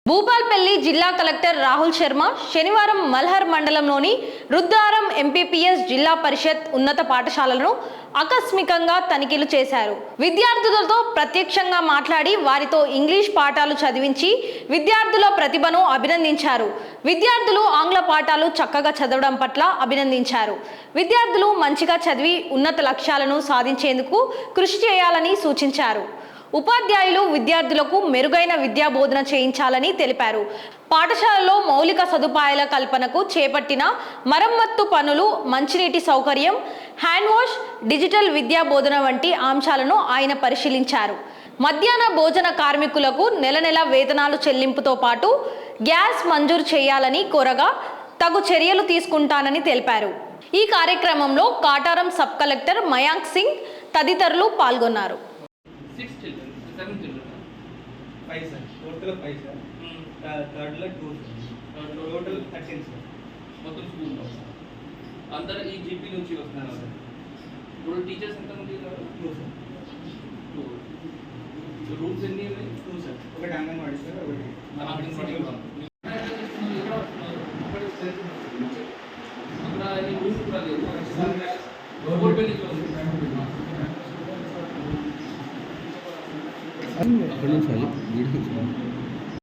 భూపాల్పల్లి జిల్లా కలెక్టర్ రాహుల్ శర్మ శనివారం మల్హర్ మండలంలోని రుద్దారం ఎంపీపీఎస్ జిల్లా పరిషత్ ఉన్నత పాఠశాలను ఆకస్మికంగా తనిఖీలు చేశారు. విద్యార్థులతో ప్రత్యక్షంగా మాట్లాడి వారితో ఇంగ్లీష్ పాఠాలు చదివించి విద్యార్థుల ప్రతిభను అభినందించారు. విద్యార్థులు ఆంగ్ల పాఠాలు చక్కగా చదవడం పట్ల అభినందించారు. విద్యార్థులు మంచిగా చదివి ఉన్నత లక్ష్యాలను సాధించేందుకు కృషి చేయాలని సూచించారు. ఉపాధ్యాయులు విద్యార్థులకు మెరుగైన విద్యా బోధన చేయించాలని తెలిపారు. పాఠశాలలో మౌలిక సదుపాయాల కల్పనకు చేపట్టిన మరమ్మత్తు పనులు, మంచినీటి సౌకర్యం, హ్యాండ్ వాష్, డిజిటల్ విద్యా బోధన వంటి అంశాలను ఆయన పరిశీలించారు. మధ్యాహ్న భోజన కార్మికులకు నెల వేతనాలు చెల్లింపుతో పాటు గ్యాస్ మంజూరు చేయాలని కోరగా తగు చర్యలు తీసుకుంటానని తెలిపారు. ఈ కార్యక్రమంలో కాటారం సబ్ కలెక్టర్ మయాంక్ సింగ్ తదితరులు పాల్గొన్నారు. 6 children, 7 children. 5 sir. Total 5 sir. Third la 2 sir. Total 13 sir. మొత్తం స్కూల్ అందరు ఈ జీపీ నుంచి వస్తున్నారు సార్. ఇప్పుడు టీచర్స్ ఎంత మంది ఉన్నారు? 2 sir. 2 రూమ్స్ ఎన్ని ఉన్నాయి? 2 sir. ఒకటి అంగన్వాడీ సార్, ఒకటి అంగన్వాడీ కూడా. అక్కడ ఈ రూమ్స్ కూడా లేవు. గవర్నమెంట్ అక్కడ నుంచి